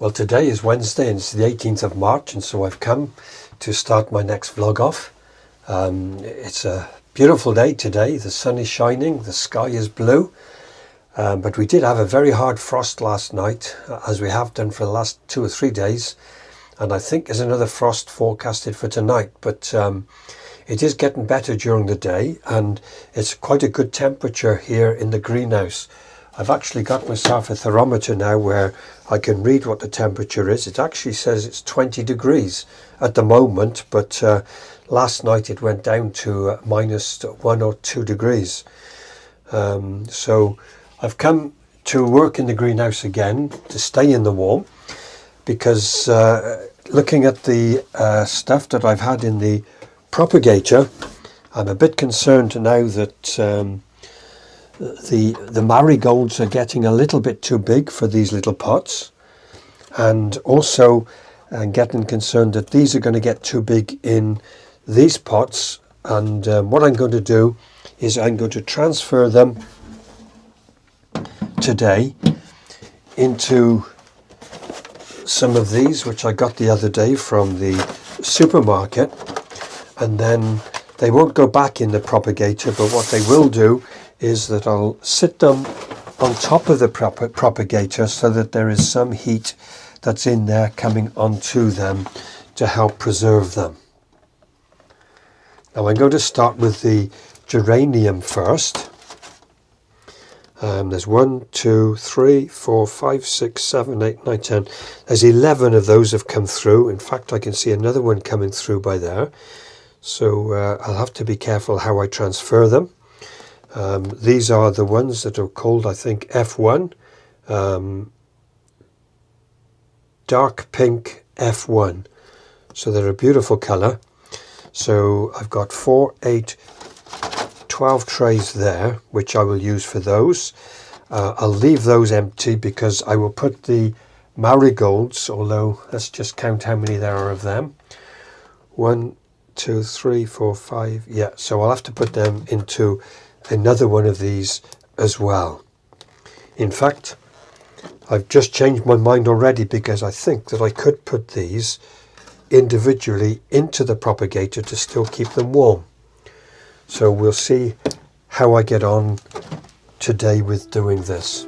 Well, today is Wednesday and it's the 18th of March, and so I've come to start my next vlog off. It's a beautiful day today. The sun is shining, the sky is blue, but we did have a very hard frost last night, as we have done for the last 2 or 3 days, and I think there's another frost forecasted for tonight, but it is getting better during the day, and it's quite a good temperature here in the greenhouse. I've actually got myself a thermometer now where I can read what the temperature is. It actually says it's 20 degrees at the moment, but last night it went down to -1 or 2 degrees. So I've come to work in the greenhouse again to stay in the warm, because looking at the stuff that I've had in the propagator, I'm a bit concerned now that the marigolds are getting a little bit too big for these little pots, and also getting concerned that these are going to get too big in these pots. And what I'm going to do is I'm going to transfer them today into some of these which I got the other day from the supermarket, and then they won't go back in the propagator, but what they will do is that I'll sit them on top of the propagator so that there is some heat that's in there coming onto them to help preserve them. Now I'm going to start with the geranium first. There's 1, 2, 3, 4, 5, 6, 7, 8, 9, 10. There's 11 of those have come through. In fact, I can see another one coming through by there. So I'll have to be careful how I transfer them. These are the ones that are called, I think, F1, dark pink F1. So they're a beautiful colour. So I've got 4, 8, 12 trays there, which I will use for those. I'll leave those empty because I will put the marigolds, although let's just count how many there are of them. 1, 2, 3, 4, 5. Yeah, so I'll have to put them into another one of these as well. In fact, I've just changed my mind already, because I think that I could put these individually into the propagator to still keep them warm. So we'll see how I get on today with doing this.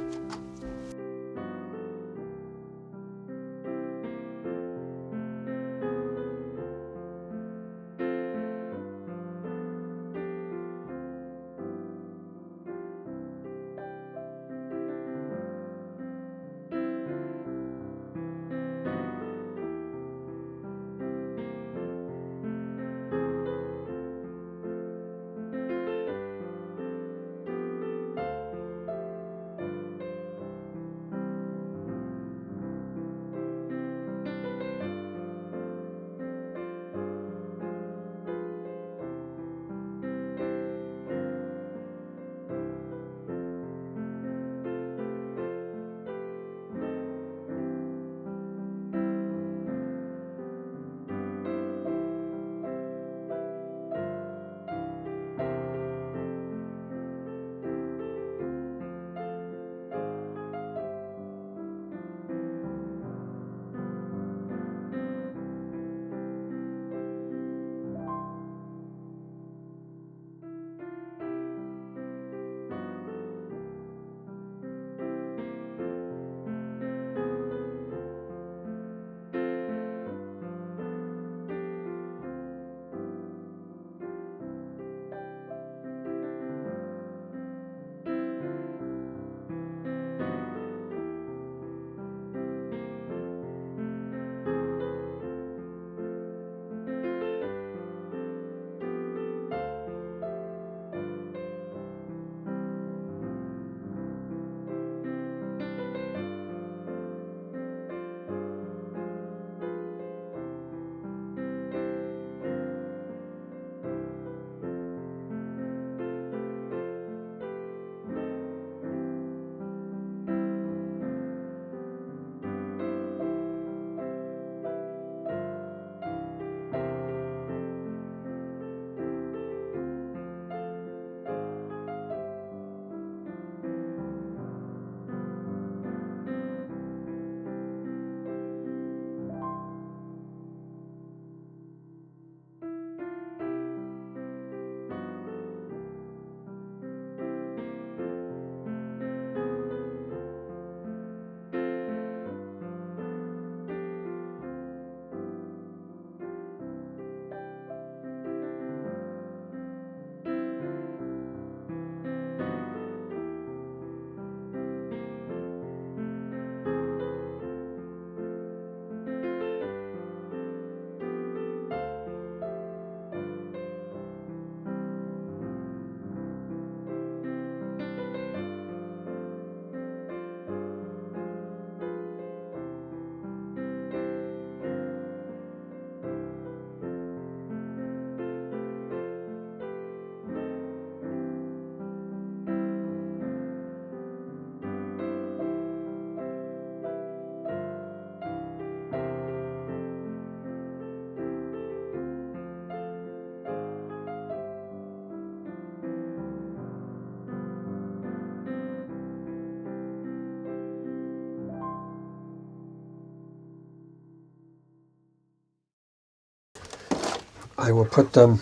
I will put them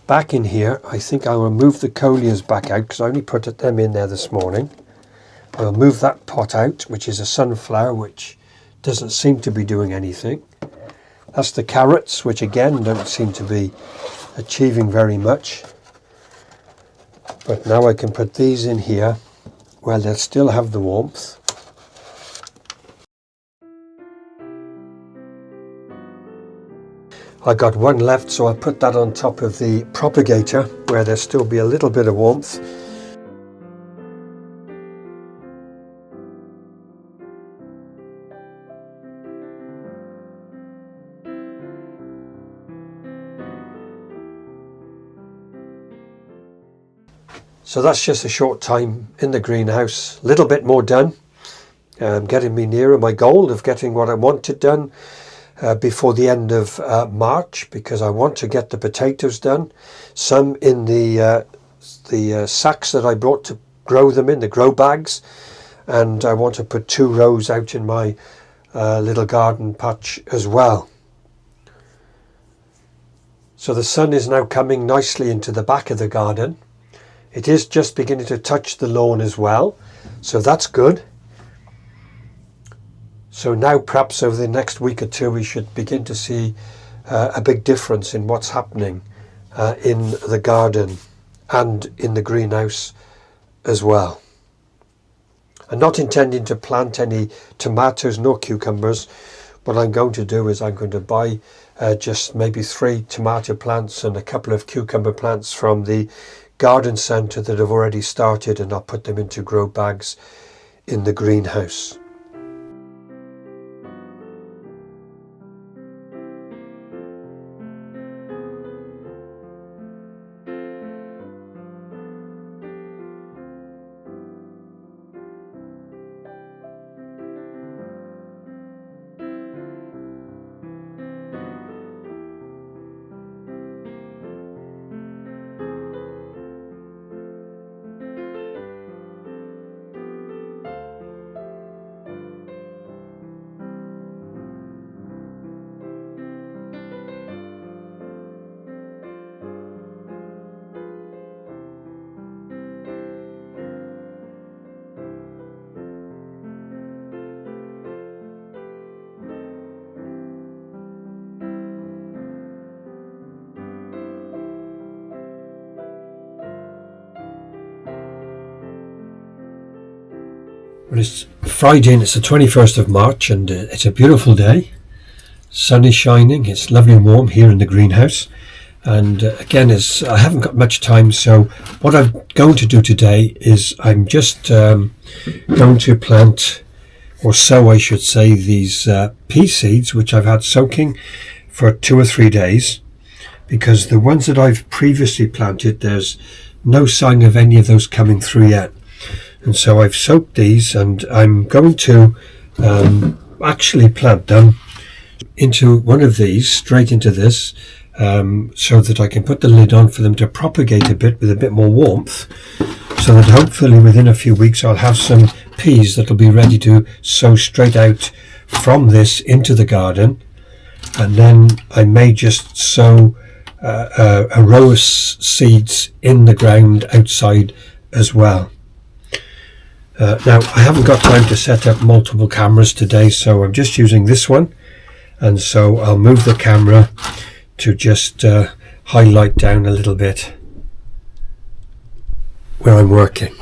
back in here. I think I will move the coleus back out because I only put them in there this morning. I will move that pot out, which is a sunflower, which doesn't seem to be doing anything. That's the carrots, which again don't seem to be achieving very much. But now I can put these in here where they'll still have the warmth. I got one left, so I'll put that on top of the propagator where there'll still be a little bit of warmth. So that's just a short time in the greenhouse, a little bit more done, getting me nearer my goal of getting what I wanted done before the end of March, because I want to get the potatoes done, some in the sacks that I brought to grow them in, the grow bags, and I want to put 2 rows out in my little garden patch as well. So the sun is now coming nicely into the back of the garden. It is just beginning to touch the lawn as well, so that's good. So now perhaps over the next week or two we should begin to see a big difference in what's happening in the garden and in the greenhouse as well. I'm not intending to plant any tomatoes nor cucumbers. What I'm going to do is I'm going to buy just maybe 3 tomato plants and a couple of cucumber plants from the garden centre that have already started, and I'll put them into grow bags in the greenhouse. Well, it's Friday and it's the 21st of March, and it's a beautiful day. Sun is shining, it's lovely and warm here in the greenhouse, and again, I haven't got much time, so what I'm going to do today is I'm just going to plant, or sow I should say, these pea seeds which I've had soaking for 2 or 3 days, because the ones that I've previously planted, there's no sign of any of those coming through yet. And so I've soaked these, and I'm going to actually plant them into one of these, straight into this, so that I can put the lid on for them to propagate a bit with a bit more warmth, so that hopefully within a few weeks I'll have some peas that'll be ready to sow straight out from this into the garden. And then I may just sow a row of seeds in the ground outside as well. Now, I haven't got time to set up multiple cameras today, so I'm just using this one, and so I'll move the camera to just highlight down a little bit where I'm working.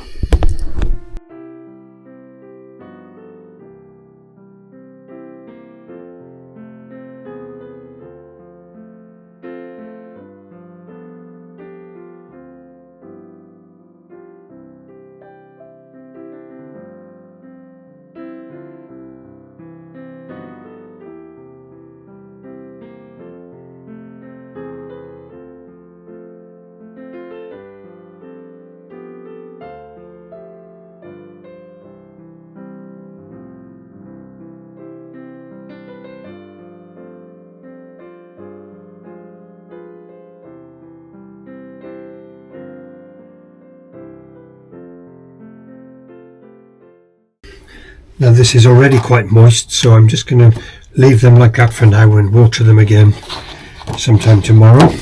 Now this is already quite moist, so I'm just going to leave them like that for now and water them again sometime tomorrow.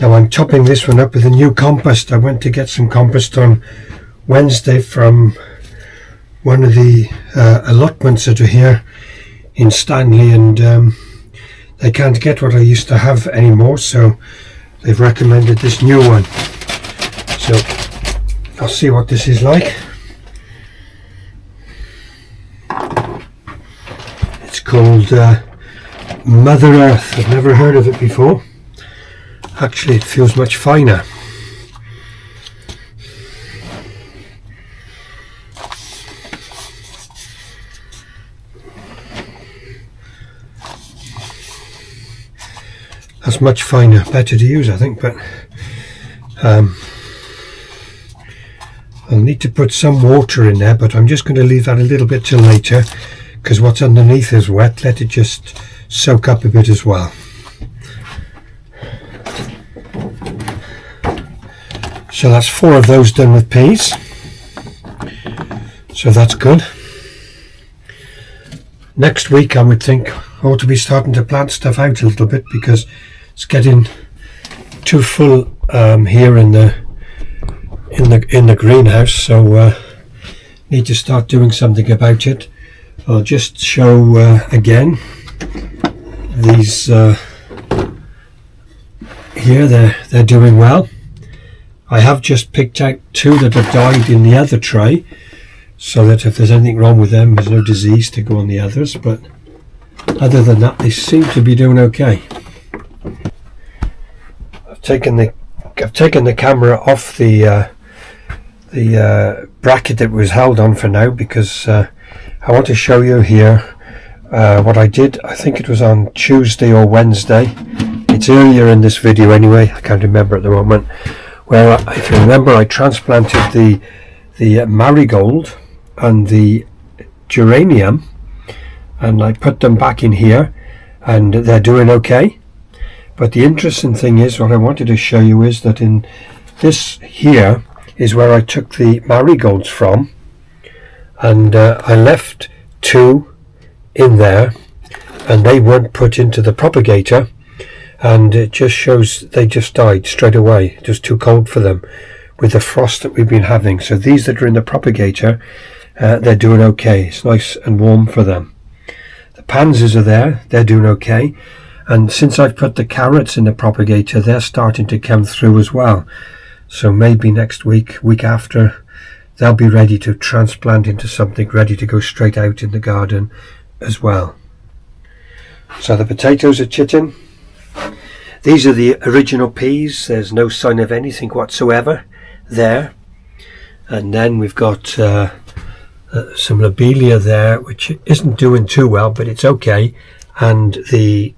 Now I'm topping this one up with a new compost. I went to get some compost on Wednesday from one of the allotments that are here in Stanley, and they can't get what I used to have anymore, so they've recommended this new one. So I'll see what this is like. It's called Mother Earth. I've never heard of it before. Actually, it feels much finer. That's much finer, better to use, I think, but I'll need to put some water in there, but I'm just going to leave that a little bit till later, because what's underneath is wet. Let it just soak up a bit as well. So that's 4 of those done with peas, so that's good. Next week I would think I ought to be starting to plant stuff out a little bit, because it's getting too full here in the greenhouse, so need to start doing something about it. I'll just show again these here. They're doing well. I have just picked out 2 that have died in the other tray, so that if there's anything wrong with them, there's no disease to go on the others, but other than that they seem to be doing okay. I've taken the camera off the bracket that was held on for now, because I want to show you here what I did. I think it was on Tuesday or Wednesday. It's earlier in this video anyway, I can't remember at the moment, where, if you remember, I transplanted the marigold and the geranium, and I put them back in here, and they're doing okay. But the interesting thing is, what I wanted to show you is that in this here is where I took the marigolds from, and I left 2 in there, and they weren't put into the propagator, and it just shows they just died straight away. It was too cold for them with the frost that we've been having. So these that are in the propagator, they're doing okay. It's nice and warm for them. The pansies are there, they're doing okay, and since I've put the carrots in the propagator, they're starting to come through as well. So maybe next week after, they'll be ready to transplant into something ready to go straight out in the garden as well. So the potatoes are chitting. These are the original peas. There's no sign of anything whatsoever there. And then we've got some lobelia there, which isn't doing too well, but it's okay. And the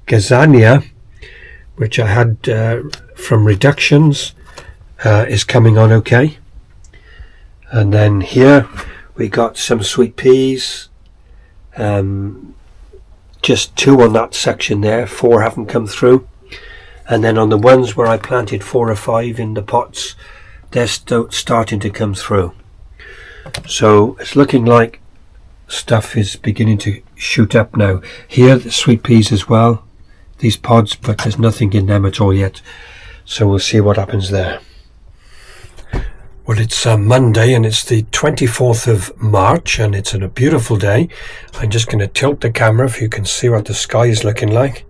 gazania, which I had from reductions, is coming on okay. And then here we got some sweet peas, just 2 on that section there, 4 haven't come through. And then on the ones where I planted 4 or 5 in the pots, they're starting to come through. So it's looking like stuff is beginning to shoot up now. Here the sweet peas as well, these pods, but there's nothing in them at all yet. So we'll see what happens there. Well, it's Monday and it's the 24th of March and it's a beautiful day. I'm just going to tilt the camera if you can see what the sky is looking like.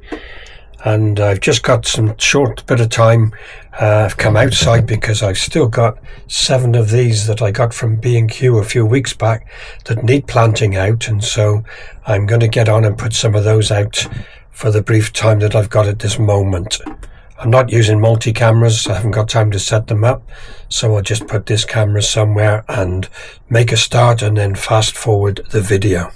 And I've just got some short bit of time. I've come outside because I've still got 7 of these that I got from B&Q a few weeks back that need planting out, and so I'm going to get on and put some of those out for the brief time that I've got at this moment. I'm not using multi-cameras, I haven't got time to set them up, so I'll just put this camera somewhere and make a start and then fast forward the video.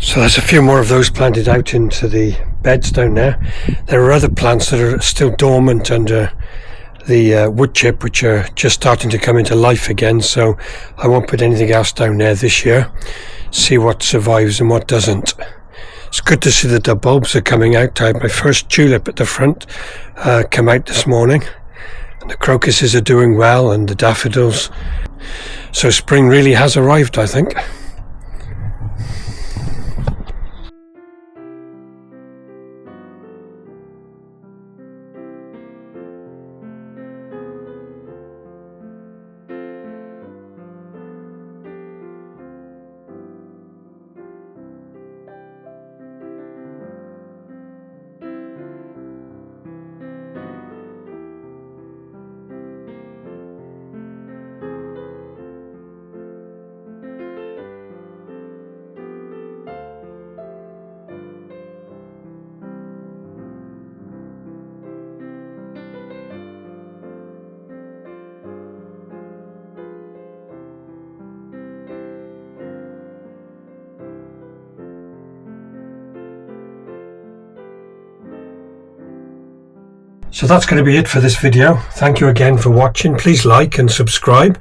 So there's a few more of those planted out into the beds down there. There are other plants that are still dormant under the wood chip, which are just starting to come into life again, so I won't put anything else down there this year. See what survives and what doesn't. It's good to see that the bulbs are coming out. I had my first tulip at the front come out this morning, and the crocuses are doing well, and the daffodils. So spring really has arrived, I think. So that's going to be it for this video. Thank you again for watching. Please like and subscribe,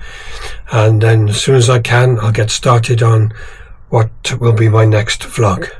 and then as soon as I can I'll get started on what will be my next vlog.